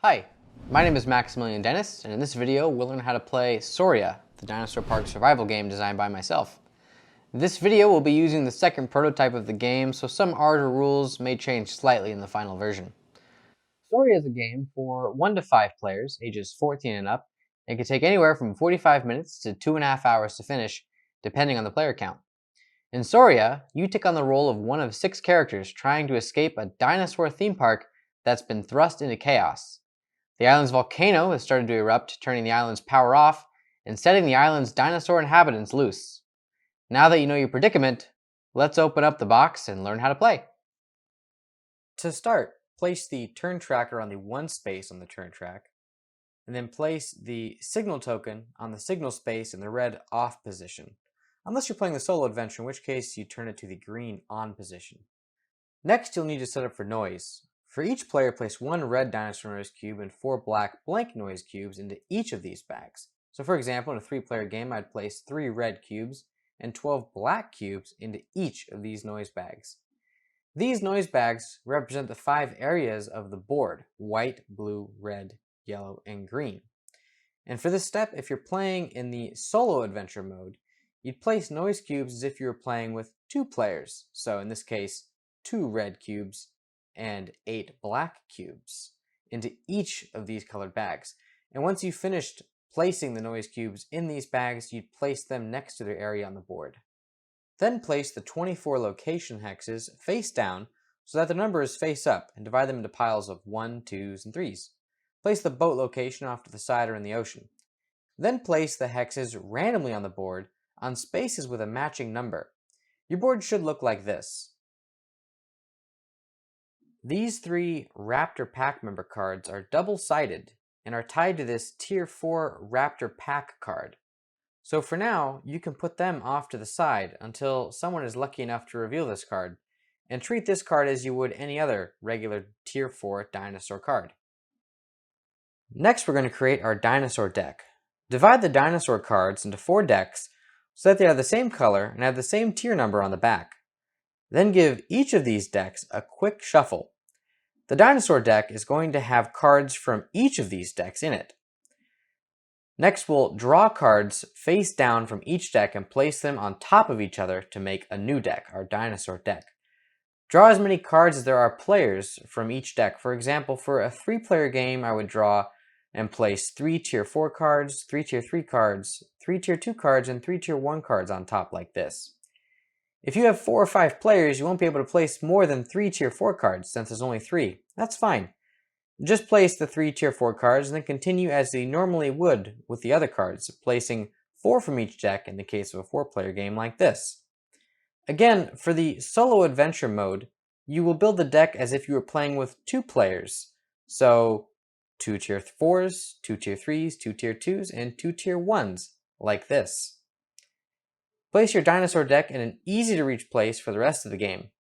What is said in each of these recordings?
Hi, my name is Maximilian Dennis, and in this video we'll learn how to play Sauria, the Dinosaur Park survival game designed by myself. This video will be using the second prototype of the game, so some art or rules may change slightly in the final version. Sauria is a game for 1 to 5 players, ages 14 and up. It can take anywhere from 45 minutes to 2.5 hours to finish, depending on the player count. In Sauria, you take on the role of one of 6 characters trying to escape a dinosaur theme park that's been thrust into chaos. The island's volcano has started to erupt, turning the island's power off and setting the island's dinosaur inhabitants loose. Now that you know your predicament, let's open up the box and learn how to play. To start, place the turn tracker on the 1 space on the turn track, and then place the signal token on the signal space in the red off position, unless you're playing the solo adventure, in which case you turn it to the green on position. Next, you'll need to set up for noise. For each player, place 1 red dinosaur noise cube and 4 black blank noise cubes into each of these bags. So for example, in a 3-player game, I'd place 3 red cubes and 12 black cubes into each of these noise bags. These noise bags represent the 5 areas of the board: white, blue, red, yellow, and green. And for this step, if you're playing in the solo adventure mode, you'd place noise cubes as if you were playing with 2 players. So in this case, 2 red cubes and 8 black cubes into each of these colored bags. And once you've finished placing the noise cubes in these bags, you'd place them next to their area on the board. Then place the 24 location hexes face down so that the numbers face up, and divide them into piles of 1, 2s, and 3s. Place the boat location off to the side or in the ocean. Then place the hexes randomly on the board on spaces with a matching number. Your board should look like this. These 3 Raptor Pack member cards are double-sided and are tied to this Tier 4 Raptor Pack card. So for now, you can put them off to the side until someone is lucky enough to reveal this card, and treat this card as you would any other regular Tier 4 dinosaur card. Next, we're going to create our dinosaur deck. Divide the dinosaur cards into 4 decks so that they are the same color and have the same tier number on the back. Then give each of these decks a quick shuffle. The dinosaur deck is going to have cards from each of these decks in it. Next, we'll draw cards face down from each deck and place them on top of each other to make a new deck, our dinosaur deck. Draw as many cards as there are players from each deck. For example, for a 3-player game, I would draw and place 3 Tier 4 cards, 3 Tier 3 cards, 3 Tier 2 cards, and 3 Tier 1 cards on top like this. If you have 4 or 5 players, you won't be able to place more than 3 Tier 4 cards since there's only 3. That's fine. Just place the 3 Tier 4 cards and then continue as you normally would with the other cards, placing 4 from each deck in the case of a 4-player game like this. Again, for the solo adventure mode, you will build the deck as if you were playing with 2 players. So 2 Tier 4s, 2 Tier 3s, 2 Tier 2s, and 2 Tier 1s, like this. Place your dinosaur deck in an easy-to-reach place for the rest of the game.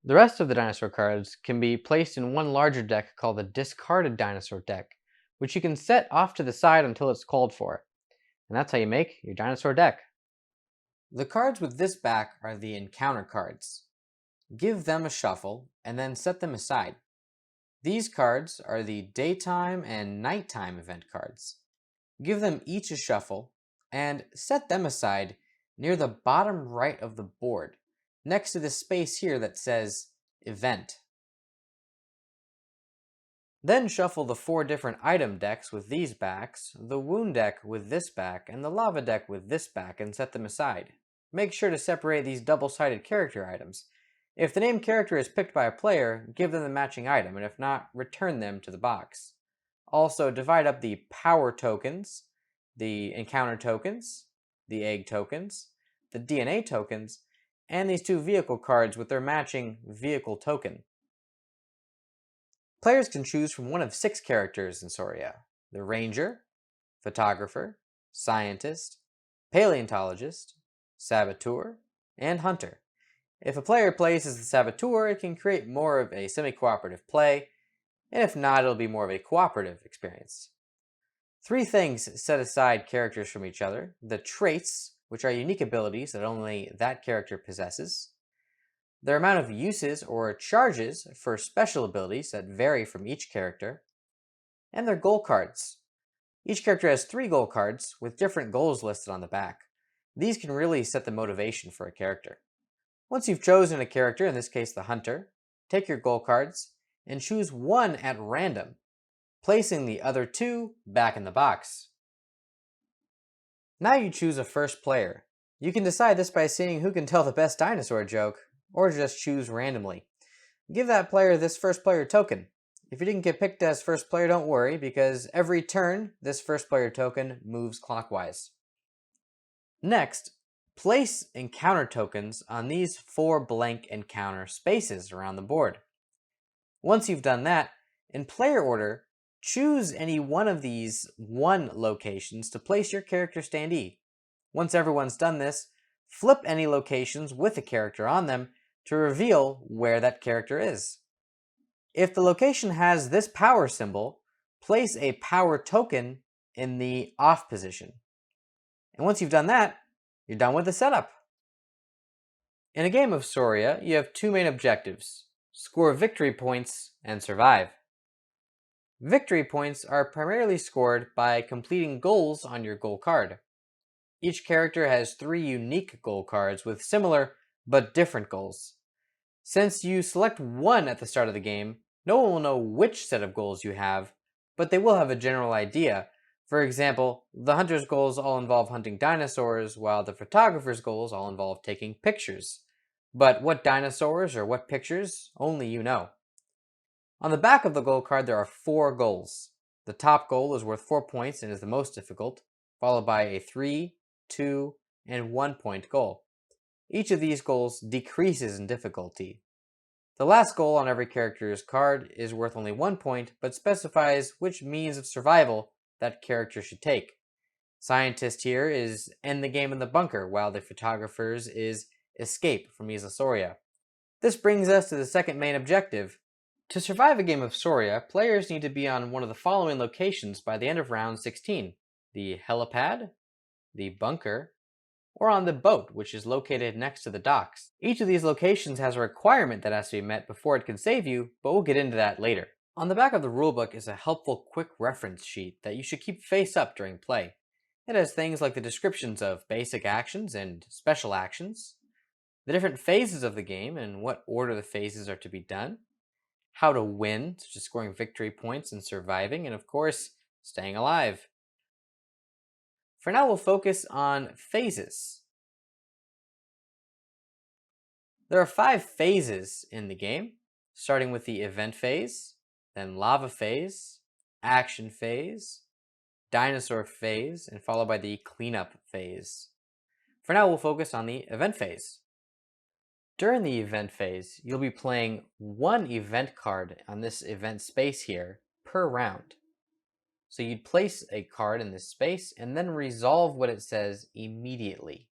The rest of the dinosaur cards can be placed in one larger deck called the discarded dinosaur deck, which you can set off to the side until it's called for. And that's how you make your dinosaur deck. The cards with this back are the encounter cards. Give them a shuffle and then set them aside. These cards are the daytime and nighttime event cards. Give them each a shuffle and set them aside near the bottom right of the board, next to this space here that says Event. Then shuffle the 4 different item decks with these backs, the wound deck with this back, and the lava deck with this back, and set them aside. Make sure to separate these double-sided character items. If the named character is picked by a player, give them the matching item, and if not, return them to the box. Also, divide up the power tokens, the encounter tokens, the egg tokens, the DNA tokens, and these 2 vehicle cards with their matching vehicle token. Players can choose from one of 6 characters in Sauria: the Ranger, Photographer, Scientist, Paleontologist, Saboteur, and Hunter. If a player plays as the Saboteur, it can create more of a semi-cooperative play, and if not, it'll be more of a cooperative experience. 3 things set aside characters from each other: the traits, which are unique abilities that only that character possesses; their amount of uses or charges for special abilities that vary from each character; and their goal cards. Each character has 3 goal cards with different goals listed on the back. These can really set the motivation for a character. Once you've chosen a character, in this case the hunter, take your goal cards and choose one at random, placing the other 2 back in the box. Now you choose a first player. You can decide this by seeing who can tell the best dinosaur joke, or just choose randomly. Give that player this first player token. If you didn't get picked as first player, don't worry, because every turn, this first player token moves clockwise. Next, place encounter tokens on these 4 blank encounter spaces around the board. Once you've done that, in player order, choose any one of these 1 locations to place your character standee. Once everyone's done this, flip any locations with a character on them to reveal where that character is. If the location has this power symbol, place a power token in the off position. And once you've done that, you're done with the setup. In a game of Sauria, you have 2 main objectives: score victory points and survive. Victory points are primarily scored by completing goals on your goal card. Each character has 3 unique goal cards with similar but different goals. Since you select one at the start of the game, no one will know which set of goals you have, but they will have a general idea. For example, the hunter's goals all involve hunting dinosaurs, while the photographer's goals all involve taking pictures. But what dinosaurs or what pictures, only you know. On the back of the goal card there are 4 goals. The top goal is worth 4 points and is the most difficult, followed by a 3, 2, and 1 point goal. Each of these goals decreases in difficulty. The last goal on every character's card is worth only 1 point, but specifies which means of survival that character should take. Scientist here is end the game in the bunker, while the photographer's is escape from Sauria. This brings us to the second main objective. To survive a game of Sauria, players need to be on one of the following locations by the end of round 16. The helipad, the bunker, or on the boat, which is located next to the docks. Each of these locations has a requirement that has to be met before it can save you, but we'll get into that later. On the back of the rulebook is a helpful quick reference sheet that you should keep face up during play. It has things like the descriptions of basic actions and special actions, the different phases of the game and what order the phases are to be done, how to win, such as scoring victory points and surviving, and of course, staying alive. For now, we'll focus on phases. There are 5 phases in the game, starting with the event phase, then lava phase, action phase, dinosaur phase, and followed by the cleanup phase. For now, we'll focus on the event phase. During the event phase, you'll be playing 1 event card on this event space here per round. So you'd place a card in this space and then resolve what it says immediately.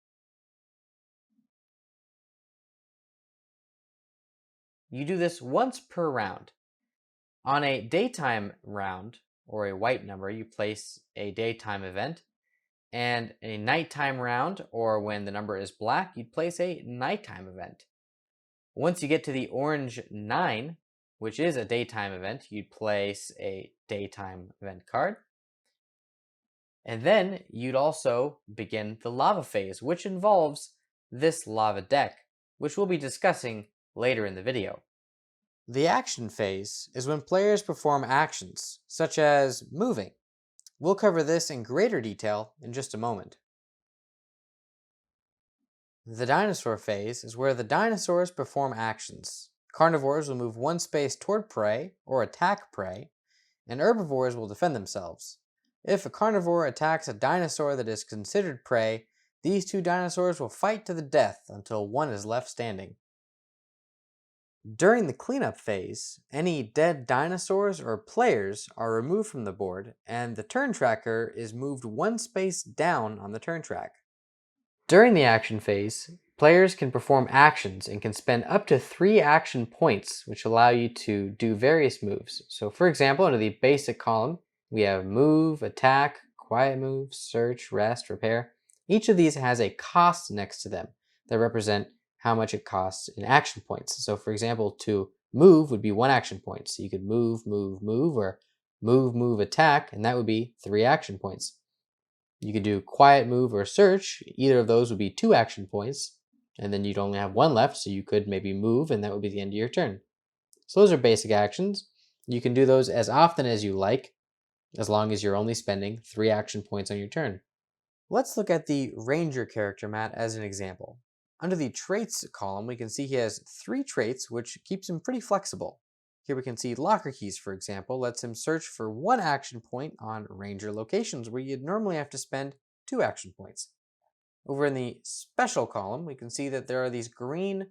You do this once per round. On a daytime round, or a white number, you place a daytime event, and a nighttime round, or when the number is black, you'd place a nighttime event. Once you get to the orange 9, which is a daytime event, you'd place a daytime event card. And then you'd also begin the lava phase, which involves this lava deck, which we'll be discussing later in the video. The action phase is when players perform actions, such as moving. We'll cover this in greater detail in just a moment. The dinosaur phase is where the dinosaurs perform actions. Carnivores will move 1 space toward prey or attack prey, and herbivores will defend themselves. If a carnivore attacks a dinosaur that is considered prey, these 2 dinosaurs will fight to the death until one is left standing. During the cleanup phase, any dead dinosaurs or players are removed from the board, and the turn tracker is moved 1 space down on the turn track. During the action phase, players can perform actions and can spend up to 3 action points, which allow you to do various moves. So for example, under the basic column, we have move, attack, quiet move, search, rest, repair. Each of these has a cost next to them that represent how much it costs in action points. So for example, to move would be 1 action point. So you could move, or move, move, attack, and that would be 3 action points. You could do quiet move or search. Either of those would be 2 action points, and then you'd only have 1 left, so you could maybe move, and that would be the end of your turn. So those are basic actions. You can do those as often as you like, as long as you're only spending 3 action points on your turn. Let's look at the Ranger character, Matt, as an example. Under the Traits column, we can see he has 3 traits, which keeps him pretty flexible. Here we can see Locker Keys, for example, lets him search for 1 action point on Ranger locations, where you'd normally have to spend 2 action points. Over in the Special column, we can see that there are these green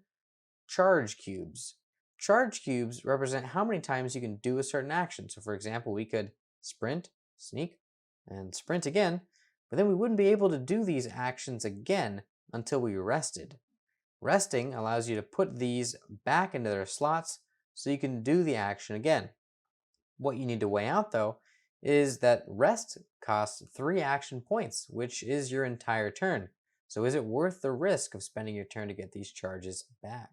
charge cubes. Charge cubes represent how many times you can do a certain action. So for example, we could sprint, sneak, and sprint again, but then we wouldn't be able to do these actions again until we rested. Resting allows you to put these back into their slots so you can do the action again. What you need to weigh out though is that rest costs 3 action points, which is your entire turn. So is it worth the risk of spending your turn to get these charges back?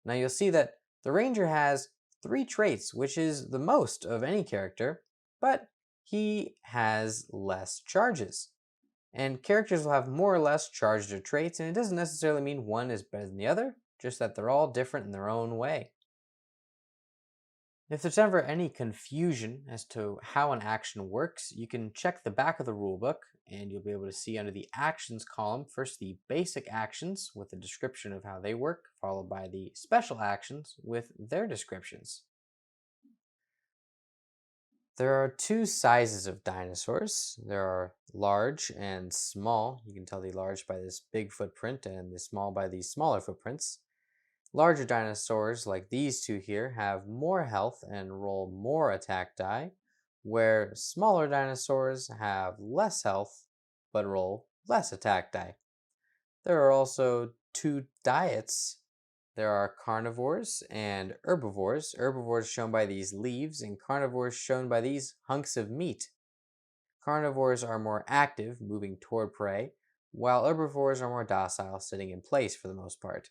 Now you'll see that the Ranger has 3 traits, which is the most of any character, but he has less charges. And characters will have more or less charges or traits, and it doesn't necessarily mean one is better than the other, just that they're all different in their own way. If there's ever any confusion as to how an action works, you can check the back of the rulebook, and you'll be able to see under the Actions column, first the basic actions with a description of how they work, followed by the special actions with their descriptions. There are 2 sizes of dinosaurs. There are large and small. You can tell the large by this big footprint and the small by these smaller footprints. Larger dinosaurs, like these 2 here, have more health and roll more attack die, where smaller dinosaurs have less health but roll less attack die. There are also 2 diets. There are carnivores and herbivores. Herbivores shown by these leaves, and carnivores shown by these hunks of meat. Carnivores are more active, moving toward prey, while herbivores are more docile, sitting in place for the most part.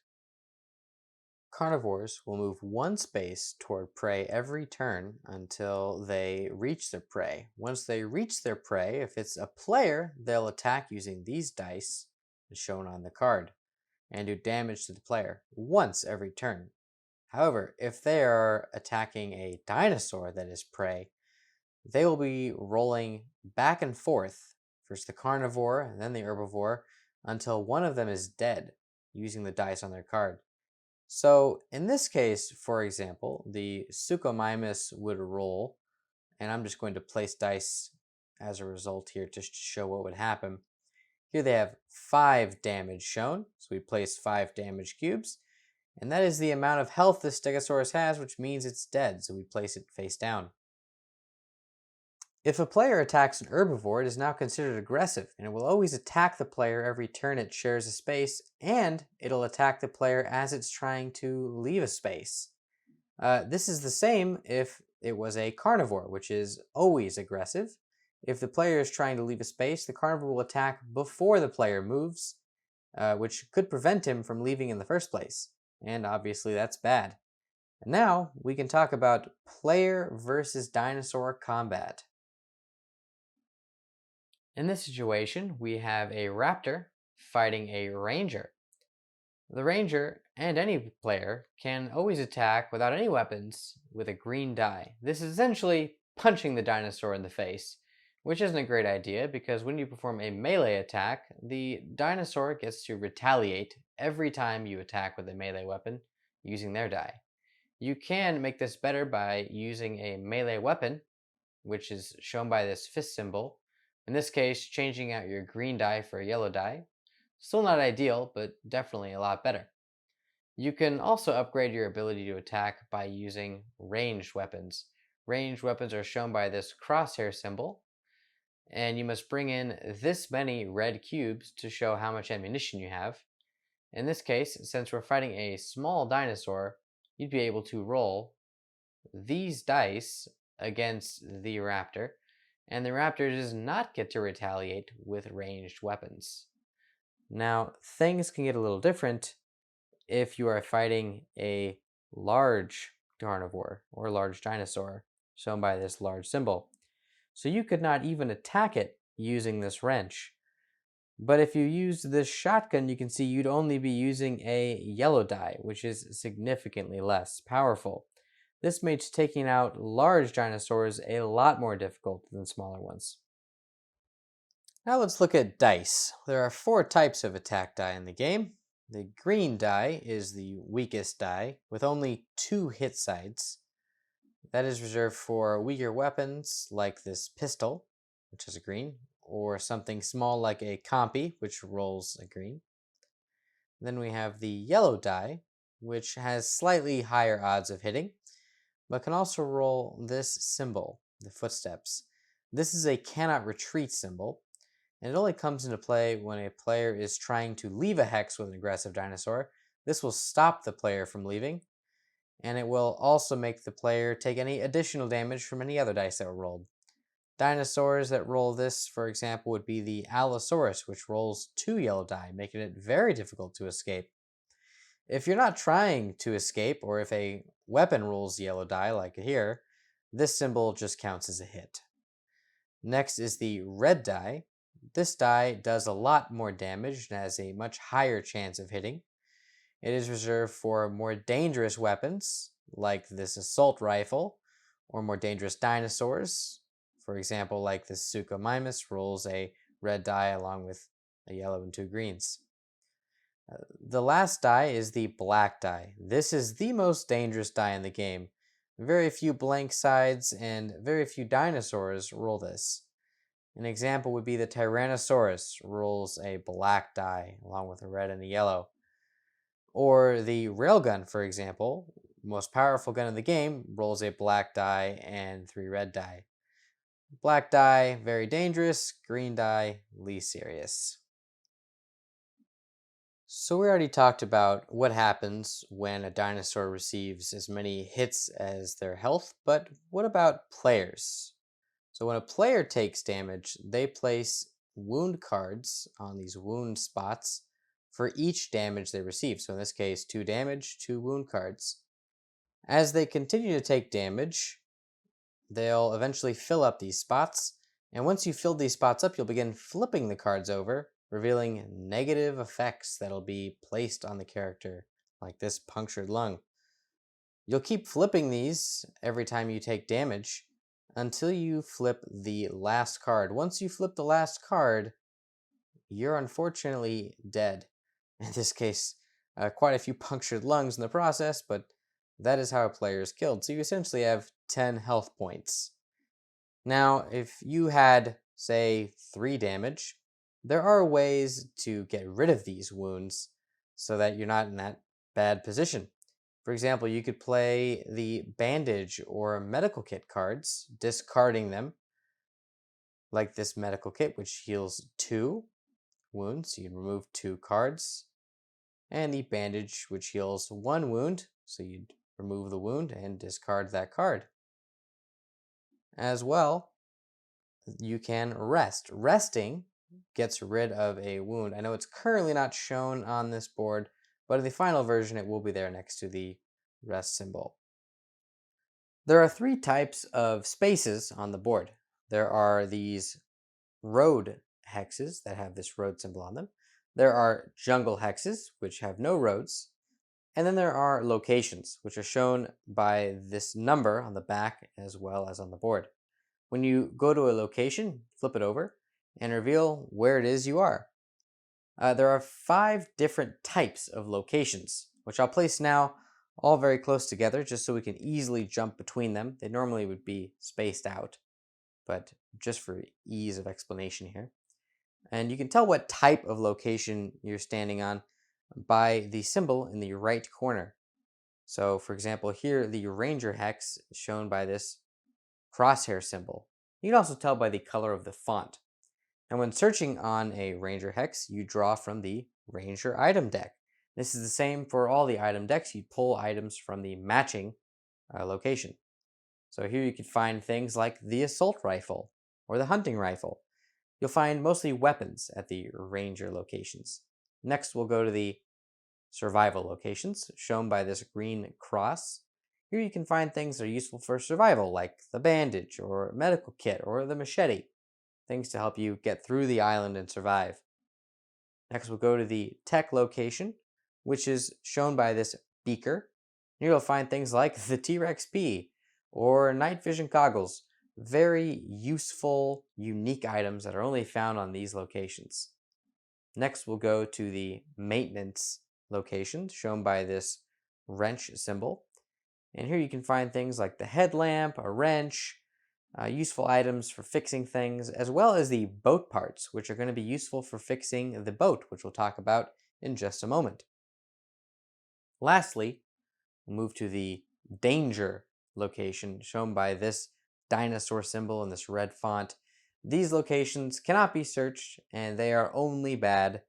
Carnivores will move 1 space toward prey every turn until they reach their prey. Once they reach their prey, if it's a player, they'll attack using these dice, as shown on the card, and do damage to the player once every turn. However, if they are attacking a dinosaur that is prey, they will be rolling back and forth, first the carnivore and then the herbivore, until one of them is dead, using the dice on their card. So in this case, for example, the Suchomimus would roll, and I'm just going to place dice as a result here just to show what would happen. Here they have 5 damage shown, so we place 5 damage cubes, and that is the amount of health this Stegosaurus has, which means it's dead, so we place it face down. If a player attacks an herbivore, it is now considered aggressive, and it will always attack the player every turn it shares a space, and it'll attack the player as it's trying to leave a space. This is the same if it was a carnivore, which is always aggressive. If the player is trying to leave a space, the carnivore will attack before the player moves, which could prevent him from leaving in the first place. And obviously that's bad. And now we can talk about player versus dinosaur combat. In this situation, we have a raptor fighting a ranger. The ranger, and any player, can always attack without any weapons with a green die. This is essentially punching the dinosaur in the face, which isn't a great idea because when you perform a melee attack, the dinosaur gets to retaliate every time you attack with a melee weapon using their die. You can make this better by using a melee weapon, which is shown by this fist symbol. In this case, changing out your green die for a yellow die. Still not ideal, but definitely a lot better. You can also upgrade your ability to attack by using ranged weapons. Ranged weapons are shown by this crosshair symbol, and you must bring in this many red cubes to show how much ammunition you have. In this case, since we're fighting a small dinosaur, you'd be able to roll these dice against the raptor, and the raptor does not get to retaliate with ranged weapons. Now, things can get a little different if you are fighting a large carnivore or large dinosaur. shown by this large symbol. So you could not even attack it using this wrench. But if you use this shotgun, you can see you'd only be using a yellow die, which is significantly less powerful. This makes taking out large dinosaurs a lot more difficult than smaller ones. Now let's look at dice. There are 4 types of attack die in the game. The green die is the weakest die, with only 2 hit sides. That is reserved for weaker weapons like this pistol, which is a green, or something small like a compy, which rolls a green. Then we have the yellow die, which has slightly higher odds of hitting, but can also roll this symbol, the footsteps. This is a cannot retreat symbol, and it only comes into play when a player is trying to leave a hex with an aggressive dinosaur. This will stop the player from leaving, and it will also make the player take any additional damage from any other dice that were rolled. Dinosaurs that roll this, for example, would be the Allosaurus, which rolls 2 yellow die, making it very difficult to escape. If you're not trying to escape, or if a weapon rolls yellow die, like here, this symbol just counts as a hit. Next is the red die. This die does a lot more damage and has a much higher chance of hitting. It is reserved for more dangerous weapons, like this assault rifle, or more dangerous dinosaurs. For example, like this Suchomimus rolls a red die along with a yellow and 2 greens. The last die is the black die. This is the most dangerous die in the game. Very few blank sides and very few dinosaurs roll this. An example would be the Tyrannosaurus rolls a black die along with a red and a yellow. Or the railgun, for example, most powerful gun in the game, rolls a black die and 3 red die. Black die, very dangerous. Green die, least serious. So we already talked about what happens when a dinosaur receives as many hits as their health, but what about players? So when a player takes damage, they place wound cards on these wound spots for each damage they receive. So in this case, 2 damage, 2 wound cards. As they continue to take damage, they'll eventually fill up these spots, and once you fill these spots up, you'll begin flipping the cards over, revealing negative effects that'll be placed on the character, like this punctured lung. You'll keep flipping these every time you take damage until you flip the last card. Once you flip the last card, you're unfortunately dead. In this case, quite a few punctured lungs in the process, but that is how a player is killed. So you essentially have 10 health points. Now, if you had, say, 3 damage, there are ways to get rid of these wounds so that you're not in that bad position. For example, you could play the bandage or medical kit cards, discarding them, like this medical kit, which heals 2 wounds. So you can remove 2 cards. And the bandage, which heals 1 wound. So you'd remove the wound and discard that card. As well, you can rest. Resting gets rid of a wound. I know it's currently not shown on this board, but in the final version it will be there next to the rest symbol. There are 3 types of spaces on the board. There are these road hexes that have this road symbol on them. There are jungle hexes, which have no roads. And then there are locations, which are shown by this number on the back as well as on the board. When you go to a location, flip it over and reveal where it is you are. There are 5 different types of locations, which I'll place now all very close together just so we can easily jump between them. They normally would be spaced out, but just for ease of explanation here. And you can tell what type of location you're standing on by the symbol in the right corner. So for example, here the Ranger hex is shown by this crosshair symbol. You can also tell by the color of the font. And when searching on a Ranger hex, you draw from the Ranger item deck. This is the same for all the item decks. You pull items from the matching location. So here you can find things like the assault rifle or the hunting rifle. You'll find mostly weapons at the Ranger locations. Next, we'll go to the survival locations, shown by this green cross. Here you can find things that are useful for survival, like the bandage, or medical kit, or the machete. Things to help you get through the island and survive. Next, we'll go to the tech location, which is shown by this beaker. Here you'll find things like the T-Rex P or night vision goggles. Very useful, unique items that are only found on these locations. Next, we'll go to the maintenance location, shown by this wrench symbol. And here you can find things like the headlamp, a wrench, useful items for fixing things, as well as the boat parts, which are going to be useful for fixing the boat, which we'll talk about in just a moment. Lastly, we'll move to the danger location, shown by this dinosaur symbol in this red font. These locations cannot be searched, and they are only bad.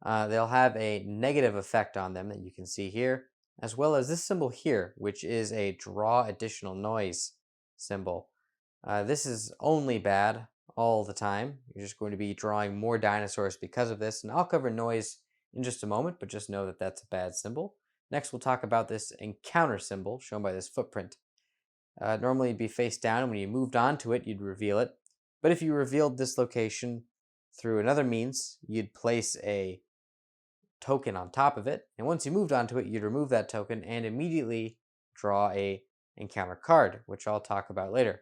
They'll have a negative effect on them that you can see here, as well as this symbol here, which is a draw additional noise symbol. This is only bad all the time. You're just going to be drawing more dinosaurs because of this, and I'll cover noise in just a moment, but just know that that's a bad symbol. Next, we'll talk about this encounter symbol shown by this footprint. Normally it'd be face down, and when you moved onto it, you'd reveal it. But if you revealed this location through another means, you'd place a token on top of it, and once you moved onto it, you'd remove that token and immediately draw a encounter card, which I'll talk about later.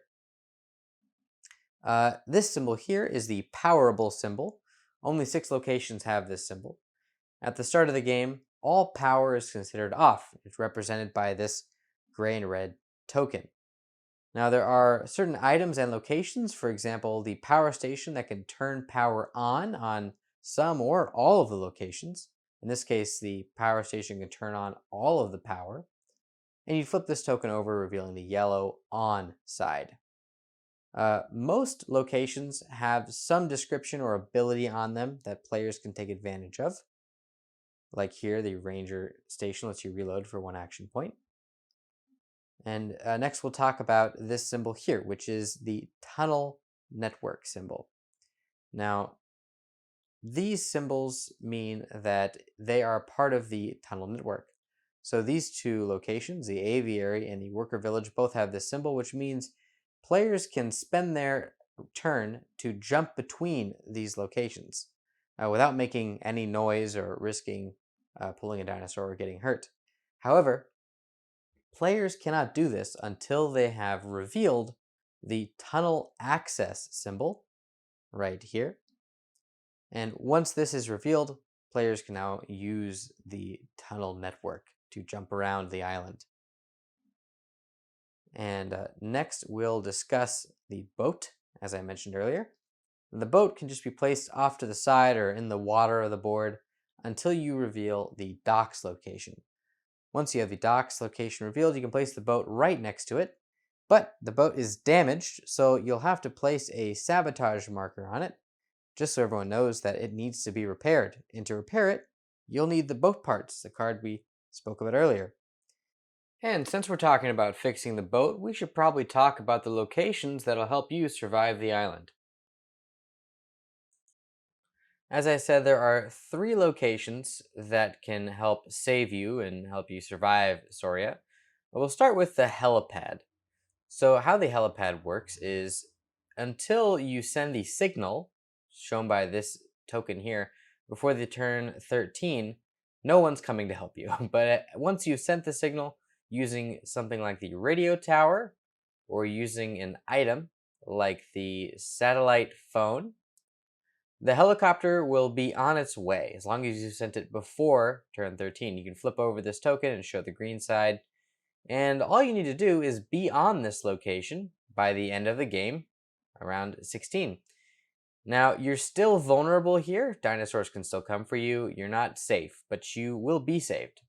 This symbol here is the powerable symbol. Only 6 locations have this symbol. At the start of the game, all power is considered off. It's represented by this gray and red token. Now, there are certain items and locations, for example, the power station that can turn power on some or all of the locations. In this case, the power station can turn on all of the power. And you flip this token over, revealing the yellow on side. Most locations have some description or ability on them that players can take advantage of. Like here, the ranger station lets you reload for 1 action point. And next we'll talk about this symbol here, which is the tunnel network symbol. Now, these symbols mean that they are part of the tunnel network. So these 2 locations, the aviary and the worker village, both have this symbol, which means players can spend their turn to jump between these locations without making any noise or risking pulling a dinosaur or getting hurt. However, players cannot do this until they have revealed the tunnel access symbol right here. And once this is revealed, players can now use the tunnel network to jump around the island. And next, we'll discuss the boat, as I mentioned earlier. The boat can just be placed off to the side or in the water of the board until you reveal the docks location. Once you have the docks location revealed, you can place the boat right next to it. But the boat is damaged, so you'll have to place a sabotage marker on it, just so everyone knows that it needs to be repaired. And to repair it, you'll need the boat parts, the card we spoke about earlier. And since we're talking about fixing the boat, we should probably talk about the locations that'll help you survive the island. As I said, there are 3 locations that can help save you and help you survive Sauria. But we'll start with the helipad. So how the helipad works is until you send the signal, shown by this token here, before the turn 13, no one's coming to help you. But once you've sent the signal using something like the radio tower or using an item like the satellite phone, the helicopter will be on its way as long as you sent it before turn 13. You can flip over this token and show the green side. And all you need to do is be on this location by the end of the game, around 16. Now, you're still vulnerable here. Dinosaurs can still come for you. You're not safe, but you will be saved.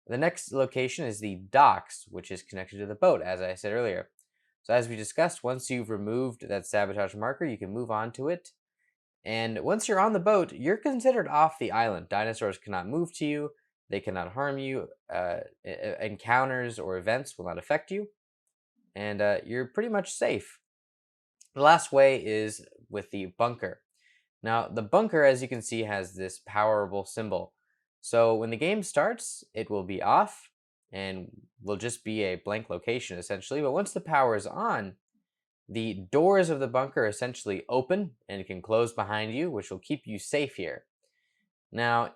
The next location is the docks, which is connected to the boat, as I said earlier. So as we discussed, once you've removed that sabotage marker, you can move on to it. And once you're on the boat, you're considered off the island. Dinosaurs cannot move to you. They cannot harm you. Encounters or events will not affect you. And you're pretty much safe. The last way is with the bunker. Now, the bunker, as you can see, has this powerful symbol. So when the game starts, it will be off. and will just be a blank location essentially. But once the power is on, the doors of the bunker essentially open and can close behind you, which will keep you safe here. Now,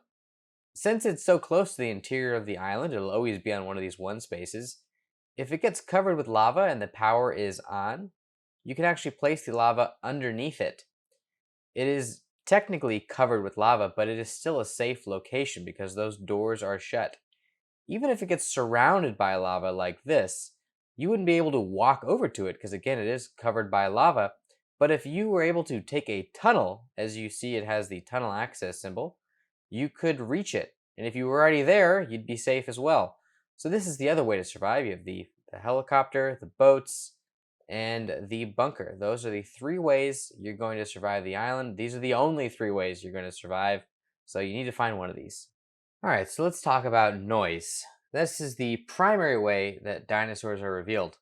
since it's so close to the interior of the island, it'll always be on one of these one spaces. If it gets covered with lava and the power is on, you can actually place the lava underneath it. It is technically covered with lava, but it is still a safe location because those doors are shut. Even if it gets surrounded by lava like this, you wouldn't be able to walk over to it because, again, it is covered by lava. But if you were able to take a tunnel, as you see it has the tunnel access symbol, you could reach it. And if you were already there, you'd be safe as well. So this is the other way to survive. You have the helicopter, the boats, and the bunker. Those are the 3 ways you're going to survive the island. These are the only 3 ways you're going to survive. So you need to find one of these. Alright, so let's talk about noise. This is the primary way that dinosaurs are revealed.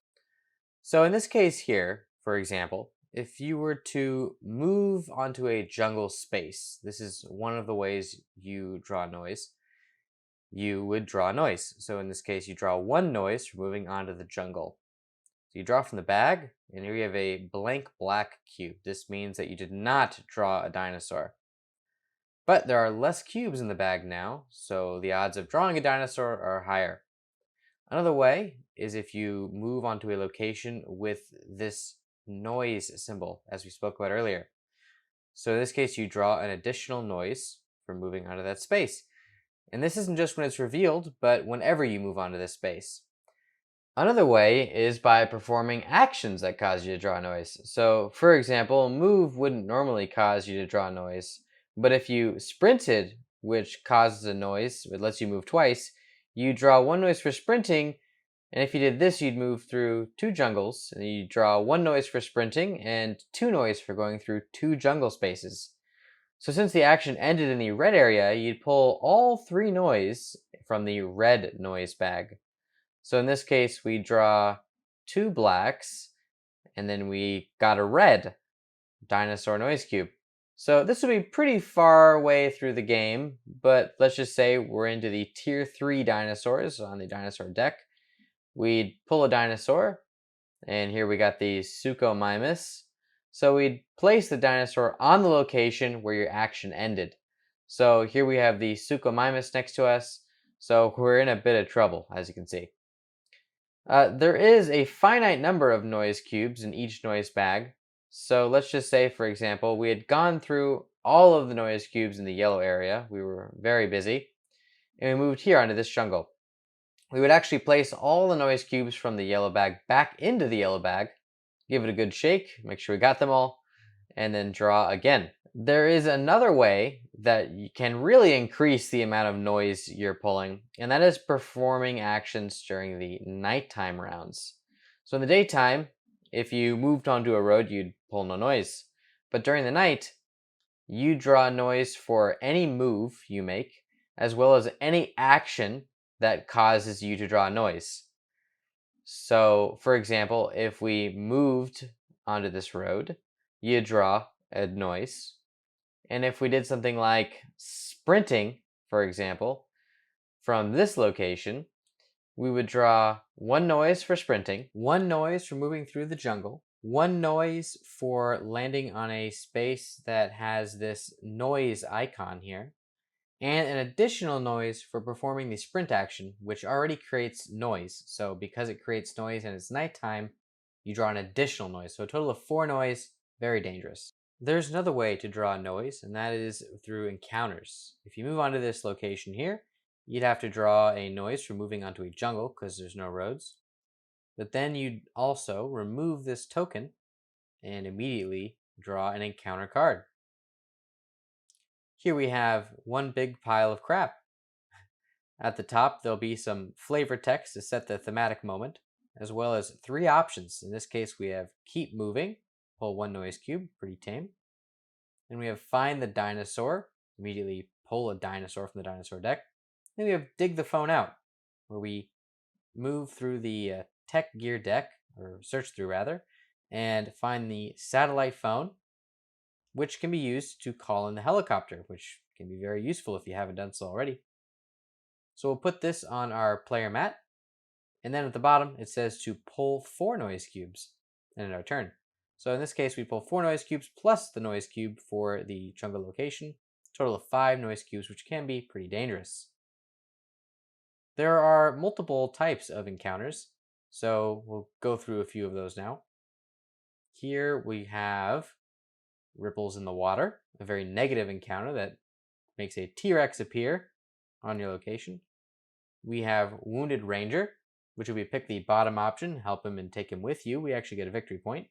So in this case here, for example, if you were to move onto a jungle space, this is one of the ways you draw noise. You would draw noise. So in this case, you draw 1 noise for moving onto the jungle. So you draw from the bag, and here you have a blank black cube. This means that you did not draw a dinosaur. But there are less cubes in the bag now, so the odds of drawing a dinosaur are higher. Another way is if you move onto a location with this noise symbol, as we spoke about earlier. So in this case, you draw an additional noise for moving onto that space. And this isn't just when it's revealed, but whenever you move onto this space. Another way is by performing actions that cause you to draw noise. So, for example, move wouldn't normally cause you to draw noise, but if you sprinted, which causes a noise, it lets you move twice, you draw 1 noise for sprinting, and if you did this, you'd move through 2 jungles, and you draw 1 noise for sprinting and 2 noise for going through 2 jungle spaces. So since the action ended in the red area, you'd pull all 3 noise from the red noise bag. So in this case, we draw 2 blacks, and then we got a red dinosaur noise cube. So this would be pretty far away through the game, but let's just say we're into the tier 3 dinosaurs on the dinosaur deck. We'd pull a dinosaur, and here we got the Suchomimus. So we'd place the dinosaur on the location where your action ended. So here we have the Suchomimus next to us, so we're in a bit of trouble, as you can see. There is a finite number of noise cubes in each noise bag. So let's just say, for example, we had gone through all of the noise cubes in the yellow area. We were very busy. And we moved here onto this jungle. We would actually place all the noise cubes from the yellow bag back into the yellow bag, give it a good shake, make sure we got them all, and then draw again. There is another way that you can really increase the amount of noise you're pulling, and that is performing actions during the nighttime rounds. So in the daytime, if you moved onto a road, you'd pull no noise. But during the night, you draw noise for any move you make, as well as any action that causes you to draw noise. So, for example, if we moved onto this road, you draw a noise. And if we did something like sprinting, for example, from this location, we would draw 1 noise for sprinting, 1 noise for moving through the jungle, 1 noise for landing on a space that has this noise icon here, and an additional noise for performing the sprint action, which already creates noise. So because it creates noise and it's nighttime, you draw an additional noise. So a total of 4 noise, very dangerous. There's another way to draw noise, and that is through encounters. If you move onto this location here, you'd have to draw a noise for moving onto a jungle because there's no roads. But then you'd also remove this token and immediately draw an encounter card. Here we have one big pile of crap. At the top, there'll be some flavor text to set the thematic moment, as well as 3 options. In this case, we have keep moving, pull 1 noise cube, pretty tame. Then we have find the dinosaur, immediately pull a dinosaur from the dinosaur deck. Then we have dig the phone out, where we move through the tech gear deck, or search through rather, and find the satellite phone, which can be used to call in the helicopter, which can be very useful if you haven't done so already. So we'll put this on our player mat, And then at the bottom, it says to pull 4 noise cubes. And in our turn. So in this case, we pull 4 noise cubes plus the noise cube for the jungle location. Total of 5 noise cubes, which can be pretty dangerous. There are multiple types of encounters, so we'll go through a few of those now. Here we have ripples in the water, a very negative encounter that makes a T-Rex appear on your location. We have Wounded Ranger, which if we pick the bottom option, help him and take him with you, we actually get a victory point.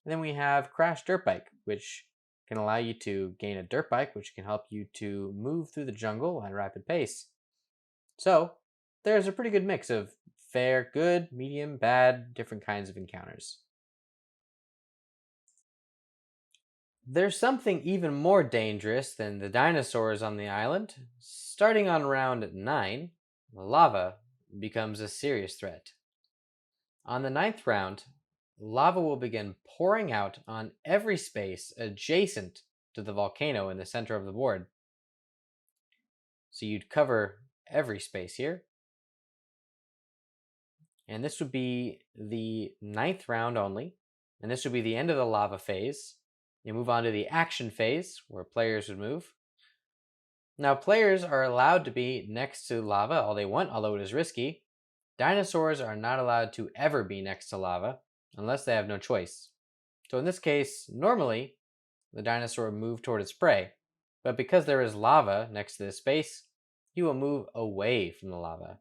And then we have Crash Dirt Bike, which can allow you to gain a dirt bike, which can help you to move through the jungle at a rapid pace. So there's a pretty good mix of fair, good, medium, bad, different kinds of encounters. There's something even more dangerous than the dinosaurs on the island. Starting on round 9, lava becomes a serious threat. On the 9th round, lava will begin pouring out on every space adjacent to the volcano in the center of the board. So you'd cover every space here. And this would be the 9th round only. And this would be the end of the lava phase. You move on to the action phase, where players would move. Now, players are allowed to be next to lava all they want, although it is risky. Dinosaurs are not allowed to ever be next to lava, unless they have no choice. So in this case, normally, the dinosaur would move toward its prey. But because there is lava next to this space, he will move away from the lava.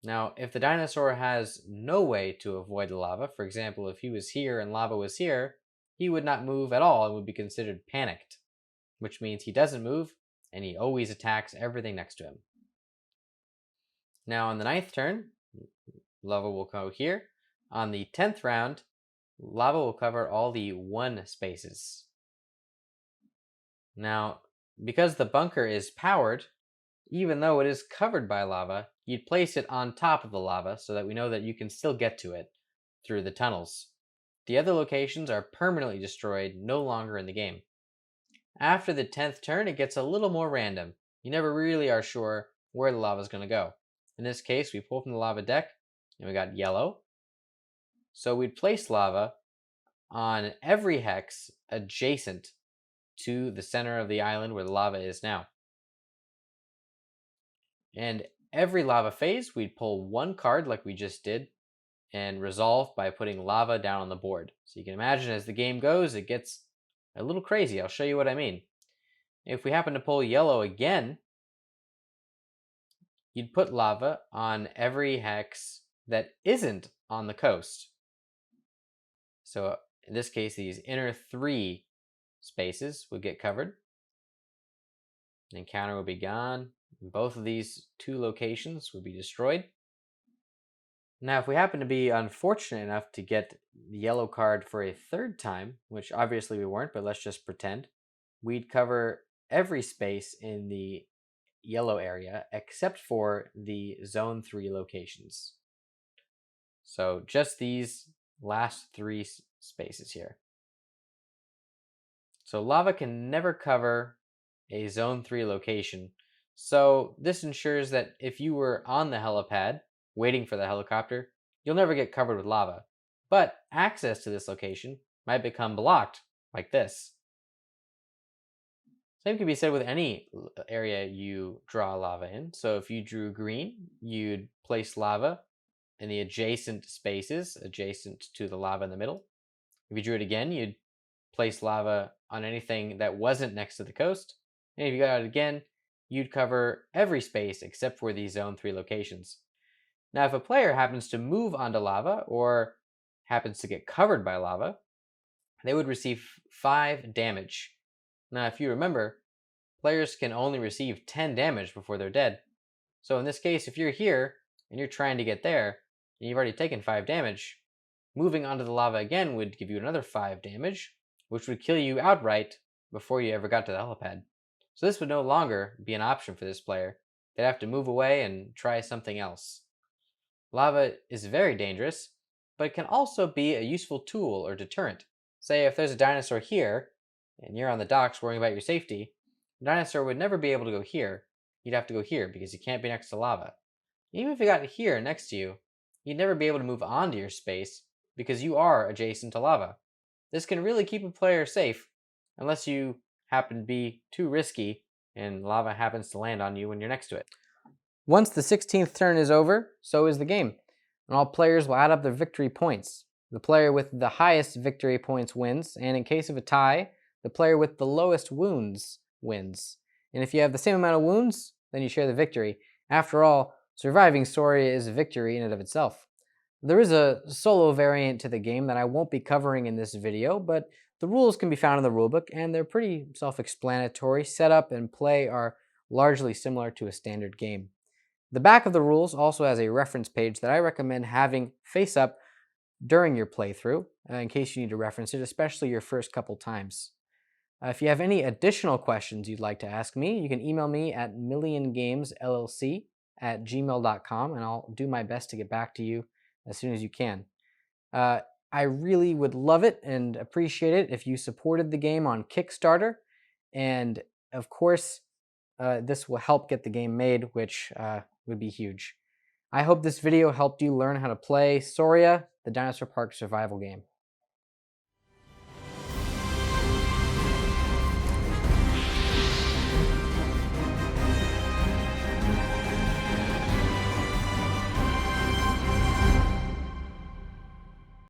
Now, if the dinosaur has no way to avoid the lava, for example, if he was here and lava was here, he would not move at all and would be considered panicked, which means he doesn't move and he always attacks everything next to him. Now, on the 9th turn, lava will go here. On the 10th round, lava will cover all the 1 spaces. Now, because the bunker is powered, even though it is covered by lava, you'd place it on top of the lava so that we know that you can still get to it through the tunnels. The other locations are permanently destroyed, no longer in the game. After the 10th turn, it gets a little more random. You never really are sure where the lava is going to go. In this case, we pull from the lava deck, and we got yellow. So we'd place lava on every hex adjacent to the center of the island where the lava is now. And every lava phase, we'd pull 1 card like we just did, and resolve by putting lava down on the board. So you can imagine as the game goes, it gets a little crazy. I'll show you what I mean. If we happen to pull yellow again, you'd put lava on every hex that isn't on the coast. So in this case, these inner 3 spaces would get covered. The encounter would be gone. Both of these 2 locations would be destroyed. Now, if we happen to be unfortunate enough to get the yellow card for a 3rd time, which obviously we weren't, but let's just pretend, we'd cover every space in the yellow area except for the Zone 3 locations. So just these last 3 spaces here. So lava can never cover a Zone 3 location. So this ensures that if you were on the helipad, waiting for the helicopter, you'll never get covered with lava. But access to this location might become blocked, like this. Same can be said with any area you draw lava in. So if you drew green, you'd place lava in the adjacent spaces, adjacent to the lava in the middle. If you drew it again, you'd place lava on anything that wasn't next to the coast. And if you got it again, you'd cover every space except for these Zone 3 locations. Now, if a player happens to move onto lava or happens to get covered by lava, they would receive 5 damage. Now, if you remember, players can only receive 10 damage before they're dead. So in this case, if you're here and you're trying to get there, and you've already taken 5 damage, moving onto the lava again would give you another 5 damage, which would kill you outright before you ever got to the helipad. So this would no longer be an option for this player. They'd have to move away and try something else. Lava is very dangerous, but it can also be a useful tool or deterrent. Say if there's a dinosaur here, and you're on the docks worrying about your safety, the dinosaur would never be able to go here. You'd have to go here because you can't be next to lava. Even if it got here next to you, you'd never be able to move onto your space because you are adjacent to lava. This can really keep a player safe, unless you happen to be too risky and lava happens to land on you when you're next to it. Once the 16th turn is over, so is the game, and all players will add up their victory points. The player with the highest victory points wins, and in case of a tie, the player with the lowest wounds wins. And if you have the same amount of wounds, then you share the victory. After all, surviving Sauria is a victory in and of itself. There is a solo variant to the game that I won't be covering in this video, but the rules can be found in the rulebook, and they're pretty self-explanatory. Setup and play are largely similar to a standard game. The back of the rules also has a reference page that I recommend having face up during your playthrough, in case you need to reference it, especially your first couple times. If you have any additional questions you'd like to ask me, you can email me at milliongamesllc@gmail.com, and I'll do my best to get back to you as soon as you can. I really would love it and appreciate it if you supported the game on Kickstarter, and of course, this will help get the game made, which would be huge. I hope this video helped you learn how to play Sauria, the Dinosaur Park survival game.